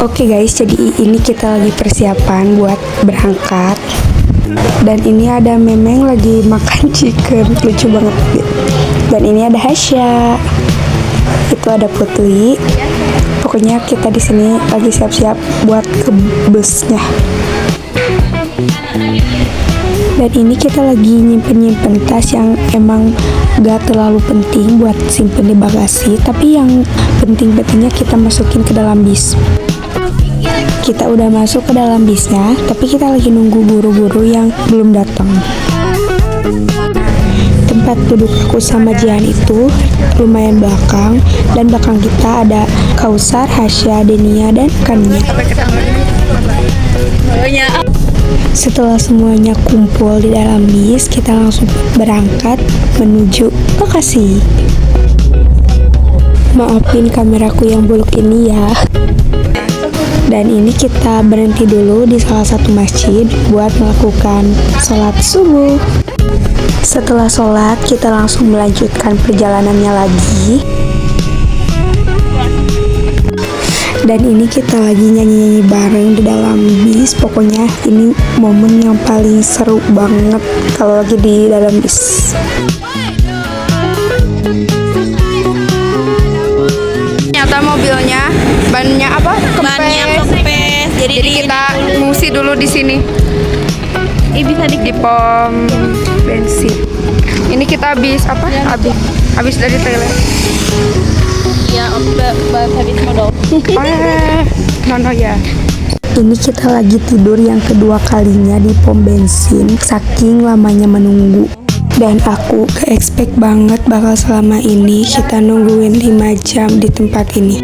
Oke guys, jadi ini kita lagi persiapan buat berangkat. Dan ini ada Memeng lagi makan chicken, lucu banget. Dan ini ada Hasya. Itu ada Putri. Pokoknya kita di sini lagi siap-siap buat ke busnya. Dan ini kita lagi nyimpen tas yang emang gak terlalu penting buat simpen di bagasi, tapi yang penting-pentingnya kita masukin ke dalam bis. Kita udah masuk ke dalam bisnya, tapi kita lagi nunggu guru-guru yang belum datang. Tempat duduk aku sama Jihan itu lumayan belakang, dan belakang kita ada Kausar, Hasya, Denia, dan Kania. Setelah semuanya kumpul di dalam bis, kita langsung berangkat menuju lokasi. Maafin kameraku yang buluk ini ya. Dan ini kita berhenti dulu di salah satu masjid buat melakukan sholat subuh. Setelah sholat, kita langsung melanjutkan perjalanannya lagi. Dan ini kita lagi nyanyi-nyanyi bareng di dalam bis. Pokoknya ini momen yang paling seru banget kalau lagi di dalam bis. Ternyata mobilnya bannya apa? Kempes. Jadi kita ngungsi dulu di sini. Ini bisa di pom bensin. Ini kita habis apa? Habis dari Thailand. Ya, habis modal. No ya. Ini kita lagi tidur yang kedua kalinya di pom bensin, saking lamanya menunggu. Dan aku ke-expect banget bakal selama ini kita nungguin 5 jam di tempat ini.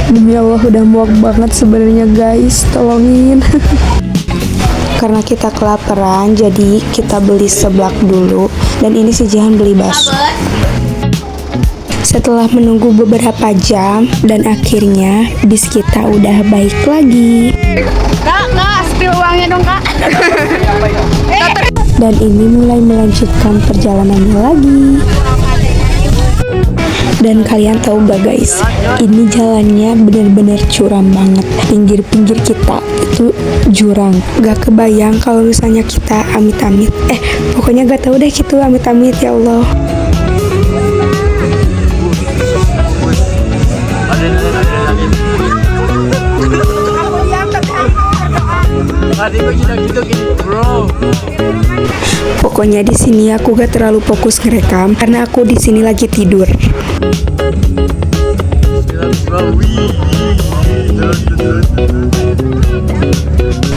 Demi Allah udah muak banget sebenarnya guys, tolongin. Karena kita kelaparan, jadi kita beli seblak dulu. Dan ini si Jihan beli bakso. Setelah menunggu beberapa jam, dan akhirnya bis kita udah baik lagi. Kak, spill uangnya dong kak. Dan ini mulai melanjutkan perjalanannya lagi. Dan kalian tahu gak guys, ini jalannya bener-bener curam banget. Pinggir-pinggir kita itu jurang. Gak kebayang kalau misalnya kita amit-amit. Pokoknya gak tahu deh gitu amit-amit, ya Allah. Pokoknya di sini aku gak terlalu fokus ngerekam karena aku di sini lagi tidur.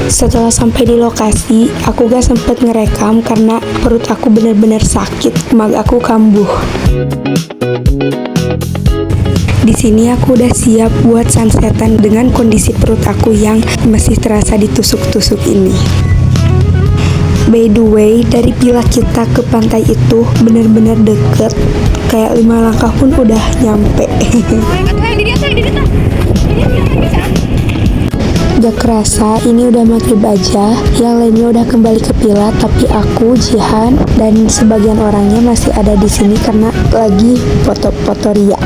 Setelah sampai di lokasi, aku gak sempet ngerekam karena perut aku bener-bener sakit, mag aku kambuh. Di sini aku udah siap buat sunsetan dengan kondisi perut aku yang masih terasa ditusuk-tusuk ini. By the way, dari villa kita ke pantai itu bener-bener deket, kayak 5 langkah pun udah nyampe. Gak kerasa ini udah maghrib aja, yang lainnya udah kembali ke villa, tapi aku, Jihan, dan sebagian orangnya masih ada di sini karena lagi foto-foto ria.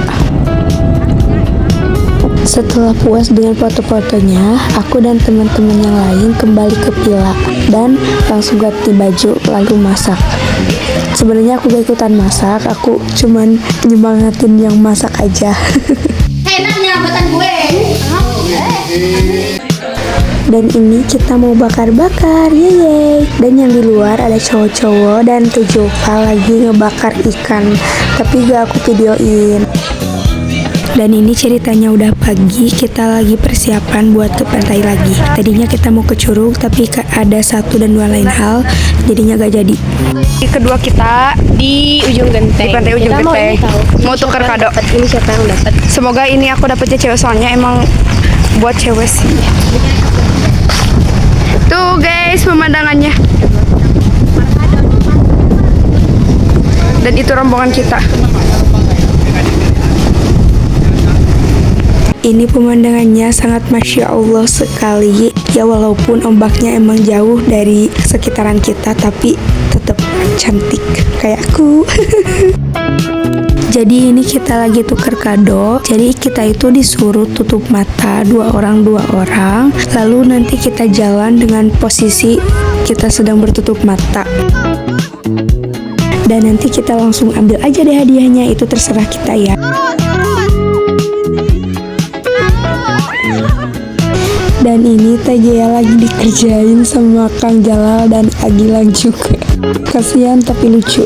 Setelah puas dengan foto-fotonya, aku dan teman-teman yang lain kembali ke villa dan langsung ganti baju lalu masak. Sebenarnya aku gak ikutan masak, aku cuman nyemangatin yang masak aja. Enaknya buatan gue. Dan ini kita mau bakar-bakar, yeay. Dan yang di luar ada cowok-cowok dan 7 lagi ngebakar ikan, tapi gak aku videoin. Dan ini ceritanya udah pagi, kita lagi persiapan buat ke pantai lagi. Tadinya kita mau ke Curug, tapi ada 1 dan 2 lain hal, jadinya gak jadi. Kedua kita Di ujung genteng. di pantai ujung Kita genteng. Mau tuker kado. Ini siapa yang dapat? Semoga ini aku dapetnya cewek, soalnya emang buat cewek sih. Tuh guys pemandangannya. Dan itu rombongan kita. Ini pemandangannya sangat masya Allah sekali. Ya walaupun ombaknya emang jauh dari sekitaran kita, tapi tetap cantik kayak aku. Jadi ini kita lagi tuker kado. Jadi kita itu disuruh tutup mata dua orang, lalu nanti kita jalan dengan posisi kita sedang bertutup mata. Dan nanti kita langsung ambil aja deh hadiahnya, itu terserah kita ya. Dan ini Teh Gea lagi dikerjain sama Kang Jalal dan Agilang juga. Kasihan tapi lucu.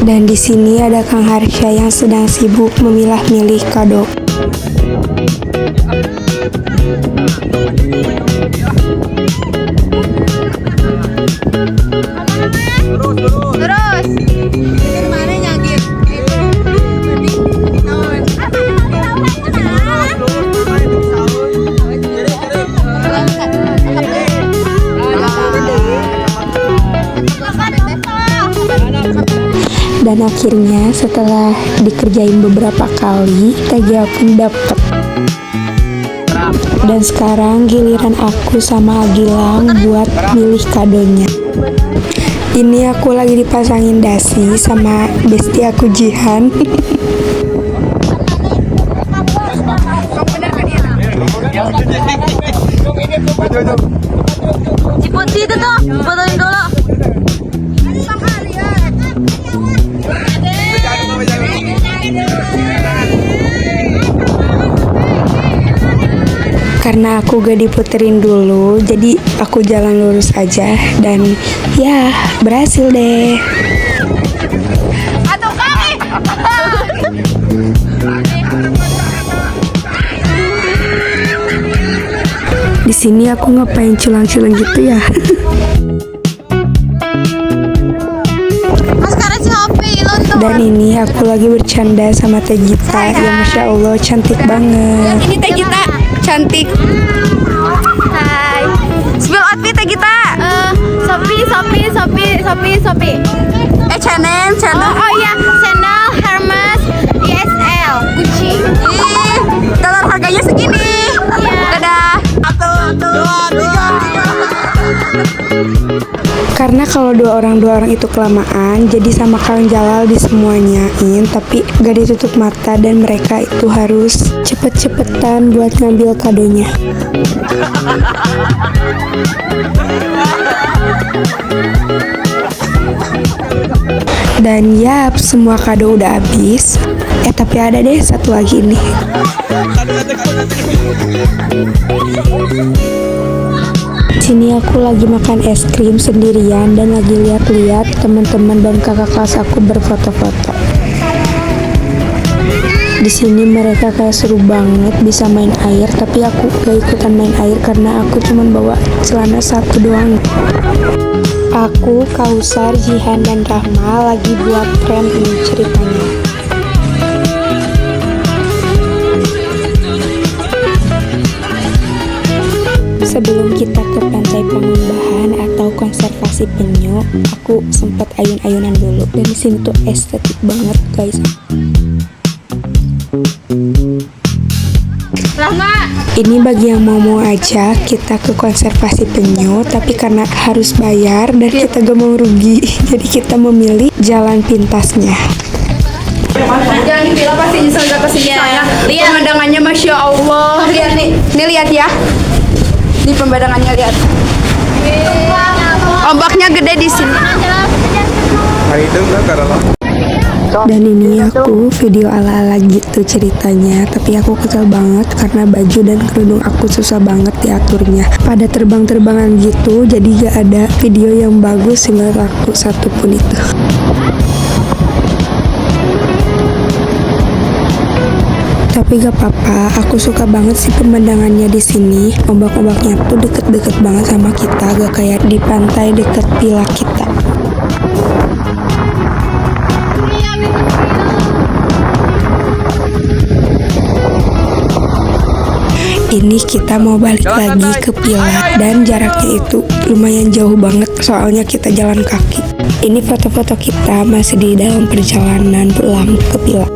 Dan di sini ada Kang Harsha yang sedang sibuk memilah-milih kado. Dan akhirnya setelah dikerjain beberapa kali, Teh Gea pun dapet. Dan sekarang giliran aku sama Agilang buat milih kadonya. Ini aku lagi dipasangin dasi sama bestie aku Jihan. Ciputi itu tuh, fotoin dulu. Karena aku gak diputerin dulu, jadi aku jalan lurus aja. Dan ya, berhasil deh. Aduh kami. Di sini aku ngapain culang-culang gitu ya? Dan ini aku lagi bercanda sama Teh Gita. Ya Masya Allah, cantik banget. Ini Teh Gita, cantik. Hai. Spill outfit Teh Gita. Shopee. H&M, channel. Oh iya, Chanel, Hermes, YSL, Gucci. Kalau harganya segini. Dadah. 1, 2, 3. Karena kalau dua orang itu kelamaan, jadi sama Kang Jalal di semuanyain, tapi gak ditutup mata dan mereka itu harus cepet-cepetan buat ngambil kadonya. Dan yap, semua kado udah habis. Tapi ada deh satu lagi nih. Sini aku lagi makan es krim sendirian dan lagi lihat-lihat teman-teman dan kakak kelas aku berfoto-foto. Di sini mereka kayak seru banget bisa main air, tapi aku gak ikutan main air karena aku cuma bawa celana satu doang. Aku, Kausar, Jihan, dan Rahma lagi buat tren ini ceritanya. Sebelum kita ke pantai Pangembahan atau konservasi penyu, aku sempat ayun-ayunan dulu. Dan di sini tuh estetik banget, guys. Ini bagi yang mau aja kita ke konservasi penyu, tapi karena harus bayar dan kita gak mau rugi, jadi kita memilih jalan pintasnya. Jangan dibilang pasti nyesel gak kesini ya. Lihat pemandangannya, Masya Allah. Lihat nih, lihat ya. Di pemandangannya lihat. Ombaknya gede di sini. Dan ini aku video ala-ala gitu ceritanya, tapi aku kesel banget karena baju dan kerudung aku susah banget diaturnya. Pada terbang-terbangan gitu, jadi gak ada video yang bagus menurut aku satupun itu. Tapi gak apa-apa, aku suka banget sih pemandangannya di sini. Ombak-ombaknya tuh deket-deket banget sama kita, gak kayak di pantai deket villa kita. Ini kita mau balik lagi ke villa dan jaraknya itu lumayan jauh banget soalnya kita jalan kaki. Ini foto-foto kita masih di dalam perjalanan pulang ke villa.